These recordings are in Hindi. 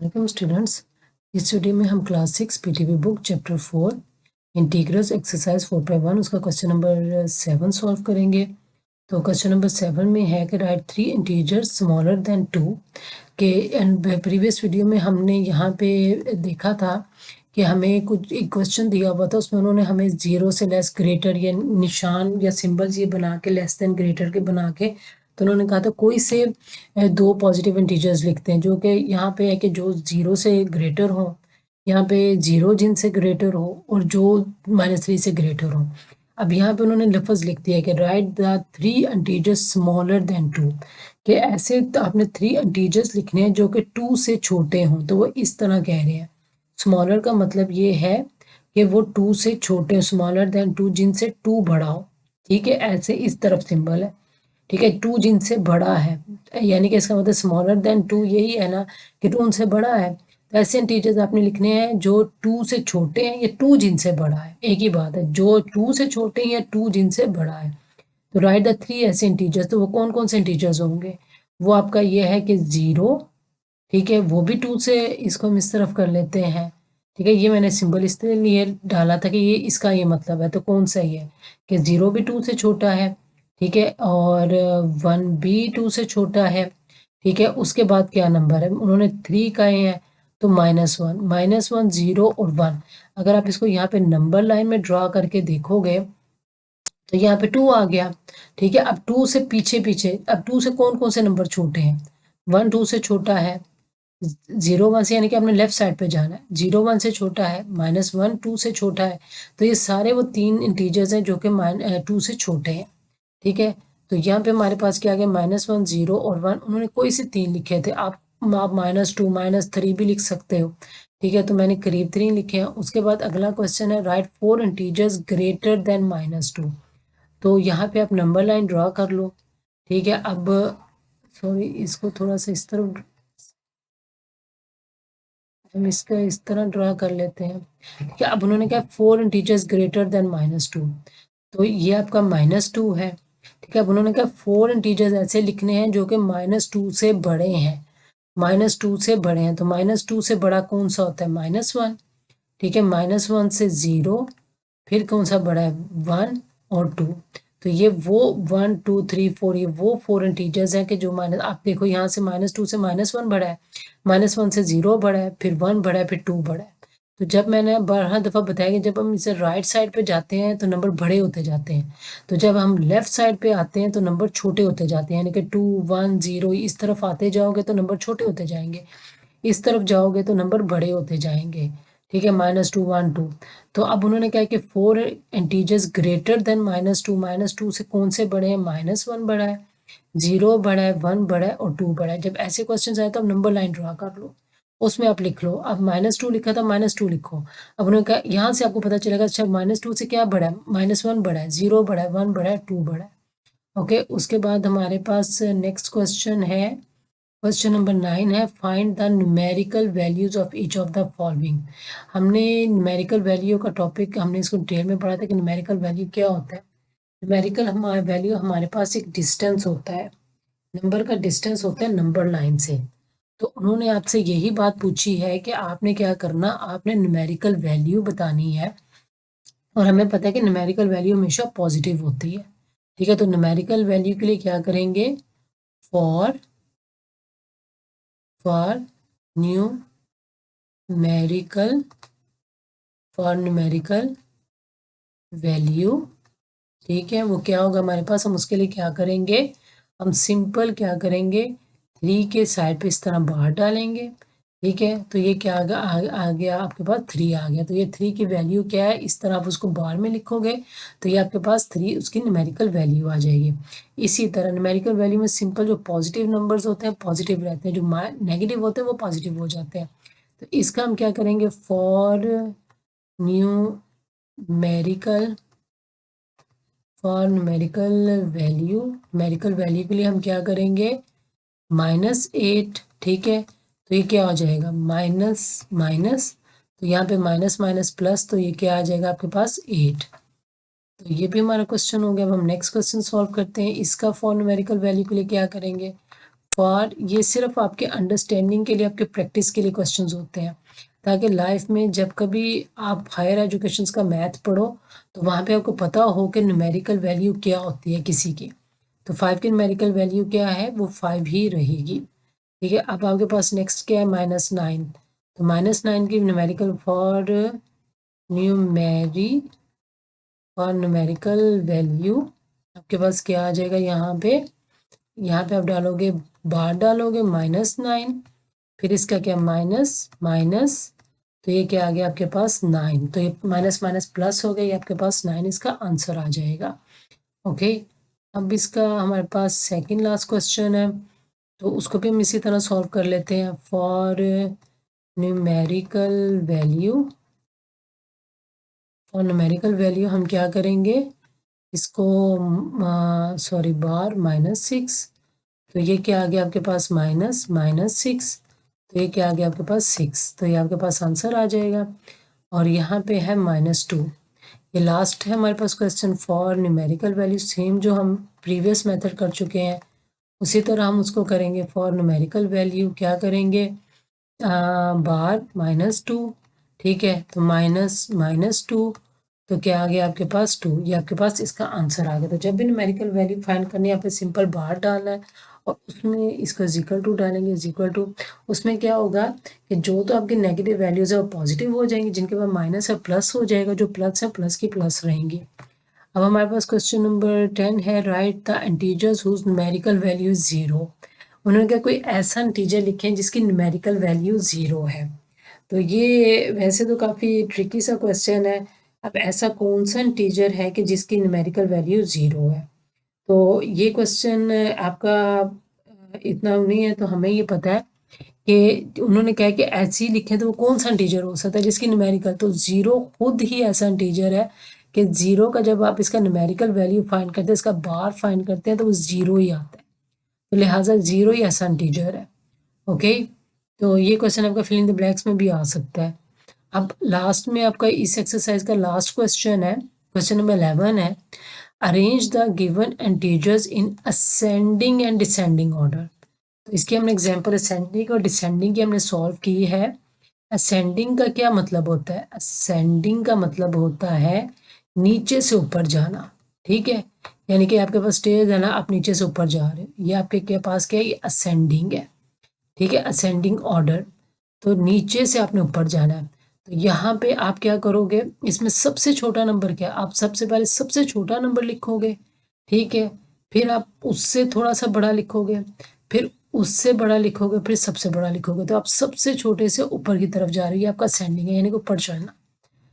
Welcome students. इस वीडियो में हम class 6 PTB book chapter 4 integrals exercise 4.1 उसका क्वेश्चन नंबर 7 सॉल्व करेंगे। तो क्वेश्चन नंबर 7 में है कि राइट 3 इंटीजर्स स्मॉलर देन 2 के। एंड प्रीवियस वीडियो में हमने यहाँ पे देखा था कि हमें कुछ एक क्वेश्चन दिया हुआ था, उसमें उन्होंने हमें 0 से लेस ग्रेटर या निशान या सिंबल्स ये बना के लेस देन ग्रेटर के बना के, तो उन्होंने कहा था कोई से दो पॉजिटिव इंटीजर्स लिखते हैं जो कि यहाँ पे है कि जो 0 से ग्रेटर हो, यहाँ पे 0 जिनसे ग्रेटर हो और जो -3 से ग्रेटर हो। अब यहाँ पे उन्होंने लफ्ज़ लिख दिया कि right the 3 integers smaller than 2, कि ऐसे तो आपने 3 इंटीजर्स लिखने हैं जो कि 2 से छोटे हों। तो वो इस तरह कह रहे हैं, स्मॉलर का मतलब ये है कि वो 2 से छोटे, स्मॉलर देन 2 जिनसे 2 बड़ा हो। ठीक है, ऐसे इस तरफ सिंबल है। ठीक है, 2 जिनसे बड़ा है, यानी कि इसका मतलब स्मॉलर देन 2 यही है ना कि 2 उनसे बड़ा है। तो ऐसे इंटीजर्स आपने लिखने हैं जो 2 से छोटे हैं या 2 जिनसे बड़ा है, एक ही बात है, जो 2 से छोटे हैं या 2 जिनसे बड़ा है। तो राइट द 3 ऐसे इंटीजर्स, तो वो कौन कौन से इंटीजर्स होंगे? वो आपका ये है कि 0, ठीक है, वो भी 2 से, इसको हम इस तरफ कर लेते हैं। ठीक है, ये मैंने सिंबल इसलिए डाला था कि ये इसका ये मतलब है। तो कौन सा ही है कि 0 भी 2 से छोटा है, ठीक है, और 1 भी 2 से छोटा है। ठीक है, उसके बाद क्या नंबर है, उन्होंने 3 कहे हैं, तो -1, -1, 0 और 1। अगर आप इसको यहाँ पे नंबर लाइन में ड्रा करके देखोगे तो यहाँ पे 2 आ गया। ठीक है, अब 2 से पीछे पीछे, अब 2 से कौन कौन से नंबर छोटे हैं? 1 2 से छोटा है, 0 1 से, यानी कि आपने लेफ्ट साइड पे जाना है, 0 1 से छोटा है, -1 2 से छोटा है। तो ये सारे वो 3 इंटीजर्स हैं जो कि 2 से छोटे हैं। ठीक है, तो यहाँ पे हमारे पास क्या आ गया, -1 0 और 1, उन्होंने कोई से 3 लिखे थे। आप -2 -3 भी लिख सकते हो। ठीक है, तो मैंने करीब 3 लिखे हैं। उसके बाद अगला क्वेश्चन है राइट 4 इंटीजर्स ग्रेटर देन -2। तो यहाँ पे आप नंबर लाइन ड्रा कर लो। ठीक है, अब सॉरी, इसको थोड़ा सा इस तरफ, हम इसका इस तरह ड्रा कर लेते हैं। ठीक है, अब उन्होंने कहा 4 इंटीजर्स ग्रेटर देन -2, तो ये आपका -2 है। ठीक है, अब उन्होंने कहा 4 इंटीजर्स ऐसे लिखने हैं जो कि -2 से बड़े हैं, -2 से बड़े हैं। तो -2 से बड़ा कौन सा होता है? -1। ठीक है, -1 से 0, फिर कौन सा बड़ा है? 1 और 2। तो ये वो 1 2 3 4, ये वो 4 इंटीजर्स हैं कि जो माइनस, आप देखो यहाँ से -2 से -1 बड़ा है, -1 से 0 बड़ा है, फिर 1 बड़ा है, फिर 2 बड़ा है। तो जब मैंने 12 दफ़ा बताया कि जब हम इसे राइट साइड पे जाते हैं तो नंबर बड़े होते जाते हैं, तो जब हम लेफ्ट साइड पे आते हैं तो नंबर छोटे होते जाते हैं, यानी कि 2 1 0 इस तरफ आते जाओगे तो नंबर छोटे होते जाएंगे, इस तरफ जाओगे तो नंबर बड़े होते जाएंगे। ठीक है, -2 1 2। तो अब उन्होंने कहा कि 4 इंटीजर्स ग्रेटर देन -2 से कौन से बड़े हैं? -1 बड़ा है, 0 बड़ा है, 1 बड़ा है और 2 बड़ा है। जब ऐसे क्वेश्चन आए तो आप नंबर लाइन ड्रा कर लो, उसमें आप लिख लो। अब -2 लिखा था, -2 लिखो। अब उन्होंने कहा यहाँ से आपको पता चलेगा, अच्छा -2 से क्या बड़ा है? -1 बड़ा है, 0 बड़ा है, 1 बड़ा है, 2 बड़ा है। ओके, उसके बाद हमारे पास नेक्स्ट क्वेश्चन है, क्वेश्चन नंबर 9 है find the numerical values of each of the following. हमने न्यूमेरिकल वैल्यू का टॉपिक, हमने इसको डिटेल में पढ़ा था कि न्यूमेरिकल वैल्यू क्या होता है। न्यूमेरिकल हमारा वैल्यू, हमारे पास एक डिस्टेंस होता है, नंबर का डिस्टेंस होता है नंबर लाइन से। तो उन्होंने आपसे यही बात पूछी है कि आपने क्या करना, आपने न्यूमेरिकल वैल्यू बतानी है, और हमें पता है कि न्यूमेरिकल वैल्यू हमेशा पॉजिटिव होती है। ठीक है, तो न्यूमेरिकल वैल्यू के लिए क्या करेंगे, for numerical for numerical value, ठीक है, वो क्या होगा हमारे पास, हम उसके लिए क्या करेंगे, हम सिंपल क्या करेंगे, 3 के साइड पे इस तरह बाहर डालेंगे। ठीक है, तो ये क्या आ गया आपके पास 3 आ गया। तो ये 3 की वैल्यू क्या है, इस तरह आप उसको बाहर में लिखोगे तो ये आपके पास 3 उसकी न्यूमेरिकल वैल्यू आ जाएगी। इसी तरह न्यूमेरिकल वैल्यू में सिंपल जो पॉजिटिव नंबर्स होते हैं पॉजिटिव रहते हैं, जो नेगेटिव होते हैं वो पॉजिटिव हो जाते हैं। तो इसका हम क्या करेंगे, फॉर न्यूमेरिकल न्यूमेरिकल वैल्यू के लिए हम क्या करेंगे, -8। ठीक है, तो ये क्या हो जाएगा, माइनस माइनस, तो यहाँ पे माइनस माइनस प्लस, तो ये क्या आ जाएगा आपके पास 8। तो ये भी हमारा क्वेश्चन हो गया। अब हम नेक्स्ट क्वेश्चन सॉल्व करते हैं। इसका फॉर न्यूमेरिकल वैल्यू के लिए क्या करेंगे, फॉर, ये सिर्फ आपके अंडरस्टैंडिंग के लिए, आपके प्रैक्टिस के लिए क्वेश्चंस होते हैं, ताकि लाइफ में जब कभी आप हायर एजुकेशंस का मैथ पढ़ो तो वहाँ पे आपको पता हो कि न्यूमेरिकल वैल्यू क्या होती है किसी की। तो 5 की न्यूमेरिकल वैल्यू क्या है, वो 5 ही रहेगी। ठीक है, अब आपके पास नेक्स्ट क्या है, -9। तो -9 की न्यूमेरिकल न्यूमेरिकल वैल्यू आपके पास क्या आ जाएगा, यहाँ पे आप डालोगे, बार डालोगे -9, फिर इसका क्या, माइनस माइनस, तो ये क्या आ गया आपके पास 9, तो ये माइनस माइनस प्लस हो गया, ये आपके पास 9 इसका आंसर आ जाएगा। ओके, अब इसका हमारे पास सेकंड लास्ट क्वेश्चन है, तो उसको भी हम इसी तरह सॉल्व कर लेते हैं। फॉर न्यूमेरिकल वैल्यू, हम क्या करेंगे, इसको सॉरी बार -6, तो ये क्या आ गया आपके पास, -6, तो ये क्या आ गया आपके पास 6, तो ये आपके पास आंसर आ जाएगा। और यहाँ पे है -2। ये लास्ट है हमारे पास question for numerical value, same जो हम प्रीवियस मेथड कर चुके हैं उसी तरह हम उसको करेंगे। फॉर न्यूमेरिकल वैल्यू क्या करेंगे, बार -2, ठीक है, तो -2, तो क्या आ गया आपके पास 2, ये आपके पास इसका आंसर आ गया। तो जब भी न्यूमेरिकल वैल्यू फाइंड करनी है, यहाँ पे सिंपल बार डालना है और उसमें इसका =2 डालेंगे, उसमें क्या होगा कि जो तो आपकी नेगेटिव वैल्यूज़ है वो पॉजिटिव हो जाएंगी, जिनके पास माइनस है प्लस हो जाएगा, जो प्लस है प्लस की प्लस रहेंगी। अब हमारे पास क्वेश्चन नंबर 10 है, write the integers whose numerical value is 0। उन्होंने क्या कोई ऐसा इंटीजर लिखे हैं जिसकी न्यूमेरिकल वैल्यू 0 है। तो ये वैसे तो काफ़ी ट्रिकी सा क्वेश्चन है। अब ऐसा कौन सा इंटीजर है कि जिसकी न्यूमेरिकल वैल्यू 0 है, तो ये क्वेश्चन आपका इतना नहीं है, तो हमें ये पता है कि उन्होंने कहा कि ऐसे ही लिखे तो वो कौन सा इंटीजर हो सकता है जिसकी न्यूमेरिकल, तो 0 खुद ही ऐसा इंटीजर है कि 0 का जब आप इसका न्यूमेरिकल वैल्यू फाइंड करते हैं, इसका बार फाइंड करते हैं, तो वो 0 ही आता है, तो लिहाजा 0 ही ऐसा इंटीजर है। ओके, तो ये क्वेश्चन आपका फिल इन द ब्लैंक्स में भी आ सकता है। अब लास्ट में आपका इस एक्सरसाइज का लास्ट क्वेश्चन है, क्वेश्चन नंबर 11 है, arrange the given integers in ascending and descending order. तो इसकी हमने एग्जांपल असेंडिंग और डिसेंडिंग की हमने सॉल्व की है। असेंडिंग का क्या मतलब होता है, असेंडिंग का मतलब होता है नीचे से ऊपर जाना, ठीक है, यानी कि आपके पास स्टेज है ना, आप नीचे से ऊपर जा रहे हो, ये आपके के पास क्या है, ये असेंडिंग है, ठीक है, असेंडिंग ऑर्डर, तो नीचे से आपने ऊपर जाना है। तो यहाँ पे आप क्या करोगे, इसमें सबसे छोटा नंबर क्या है, आप सबसे पहले सबसे छोटा नंबर लिखोगे, ठीक है, फिर आप उससे थोड़ा सा बड़ा लिखोगे, फिर उससे बड़ा लिखोगे, फिर सबसे बड़ा लिखोगे, तो आप सबसे छोटे से ऊपर की तरफ जा रही है, आपका असेंडिंग है, यानी कि ऊपर चढ़ना,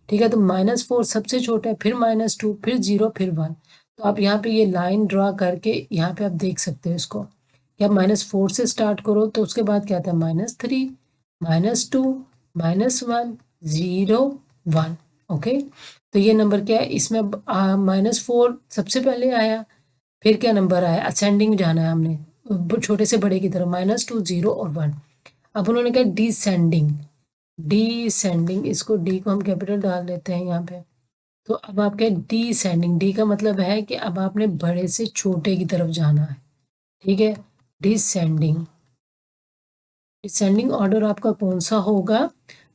ठीक है। तो -4 सबसे छोटा है, फिर -2, फिर 0, फिर 1, तो आप यहाँ पे ये लाइन ड्रा करके यहाँ पे आप देख सकते हो इसको कि आप -4 से स्टार्ट करो, तो उसके बाद क्या आता है, -3, -2, -1, 0, 1। ओके, तो ये नंबर क्या है, इसमें -4 सबसे पहले आया, फिर क्या नंबर आया, असेंडिंग जाना है हमने छोटे से बड़े की तरफ, -2, 0 और 1। अब उन्होंने कहा डिसेंडिंग, इसको डी को हम कैपिटल डाल देते हैं यहाँ पे। तो अब आपके डिसेंडिंग, डी का मतलब है कि अब आपने बड़े से छोटे की तरफ जाना है, ठीक है, डिसेंडिंग। डिसेंडिंग ऑर्डर आपका कौन सा होगा,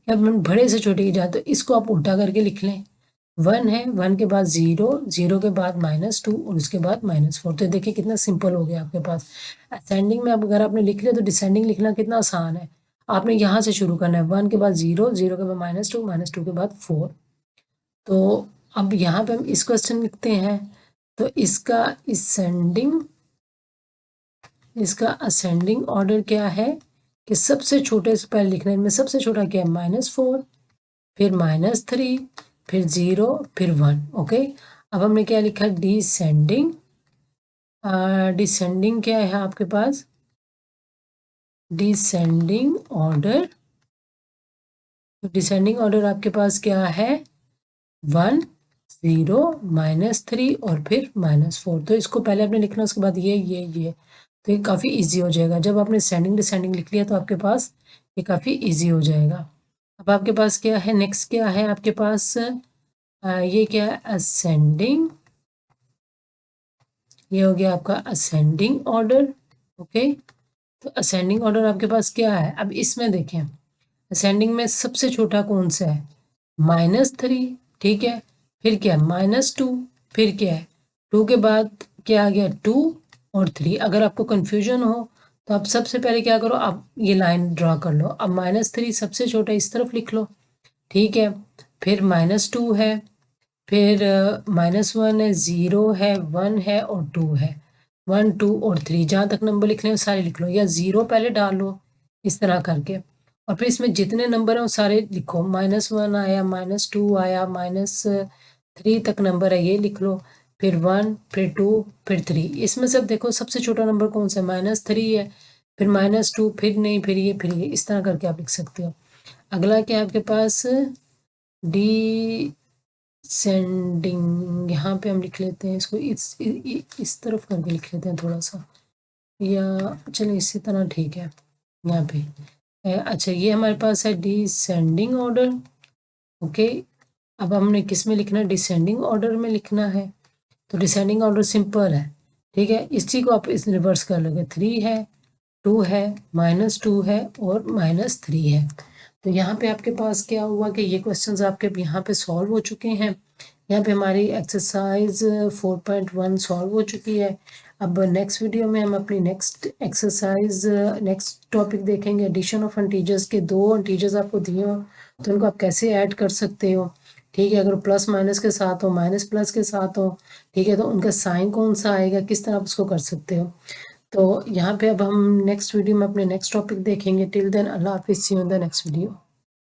अब हम बड़े से छोटे की जाते, तो इसको आप उल्टा करके लिख लें, 1 है, 1 के बाद 0, 0 के बाद -2 और उसके बाद -4, तो देखिए कितना सिंपल हो गया आपके पास। असेंडिंग में अब अगर आपने लिख लिया तो डिसेंडिंग लिखना कितना आसान है, आपने यहाँ से शुरू करना है, 1 के बाद 0, 0 के बाद -2, -2 के बाद 4। तो अब यहाँ पे हम इस क्वेश्चन लिखते हैं, तो इसका असेंडिंग ऑर्डर क्या है कि सबसे छोटे से पहले लिखना है, इनमें सबसे छोटा क्या है, -4, फिर -3, फिर 0, फिर 1। ओके, अब हमने क्या लिखा, डिसेंडिंग, डिसेंडिंग क्या है आपके पास, डिसेंडिंग ऑर्डर, तो डिसेंडिंग ऑर्डर आपके पास क्या है, 1, 0, -3 और फिर -4, तो इसको पहले आपने लिखना, उसके बाद ये, तो ये काफ़ी इजी हो जाएगा। जब आपने सेंडिंग डिसेंडिंग लिख लिया तो आपके पास ये काफ़ी इजी हो जाएगा। अब आपके पास क्या है, नेक्स्ट क्या है आपके पास, ये क्या है, असेंडिंग, ये हो गया आपका असेंडिंग ऑर्डर। ओके, तो असेंडिंग ऑर्डर आपके पास क्या है, अब इसमें देखें असेंडिंग में सबसे छोटा कौन सा है, -3, ठीक है, फिर क्या है -2, फिर क्या है 2 के बाद क्या आ गया 2 और 3। अगर आपको कन्फ्यूजन हो तो आप सबसे पहले क्या करो, आप ये लाइन ड्रा कर लो, अब -3 सबसे छोटा इस तरफ लिख लो, ठीक है, फिर -2 है, फिर -1 है, 0 है, 1 है और 2 है, 1 2 और 3 जहाँ तक नंबर लिखने हैं सारे लिख लो, या 0 पहले डाल लो इस तरह करके, और फिर इसमें जितने नंबर हैं वो सारे लिखो, -1 आया, -2 आया, -3 तक नंबर है ये लिख लो, फिर 1 फिर 2 फिर 3। इसमें सब देखो सबसे छोटा नंबर कौन सा है, -3 है, फिर -2 फिर नहीं फिर ये इस तरह करके आप लिख सकते हो। अगला क्या है आपके पास, डिसेंडिंग, यहाँ पे हम लिख लेते हैं इसको इस तरफ करके लिख लेते हैं थोड़ा सा, या चलिए इसी तरह ठीक है यहाँ पे। अच्छा ये हमारे पास है डिसेंडिंग ऑर्डर, ओके। अब हमने किस में लिखना है, डिसेंडिंग ऑर्डर में लिखना है। तो डिसेंडिंग ऑर्डर सिंपल है, ठीक है, इसी को आप इस रिवर्स कर लोगे, 3 है, 2 है, -2 है और -3 है। तो यहाँ पे आपके पास क्या हुआ कि ये क्वेश्चंस आपके यहाँ पे सॉल्व हो चुके हैं। यहाँ पे हमारी एक्सरसाइज 4.1 सॉल्व हो चुकी है। अब नेक्स्ट वीडियो में हम अपनी नेक्स्ट एक्सरसाइज नेक्स्ट टॉपिक देखेंगे, एडिशन ऑफ इंटीजर्स के 2 इंटीजर्स आपको दिए हो तो उनको आप कैसे ऐड कर सकते हो, ठीक है, अगर प्लस माइनस के साथ हो, माइनस प्लस के साथ हो, ठीक है, तो उनका साइन कौन सा आएगा, किस तरह आप उसको कर सकते हो। तो यहाँ पे अब हम नेक्स्ट वीडियो में अपने नेक्स्ट टॉपिक देखेंगे। टिल देन अल्लाह हाफिज़, see you in the next video.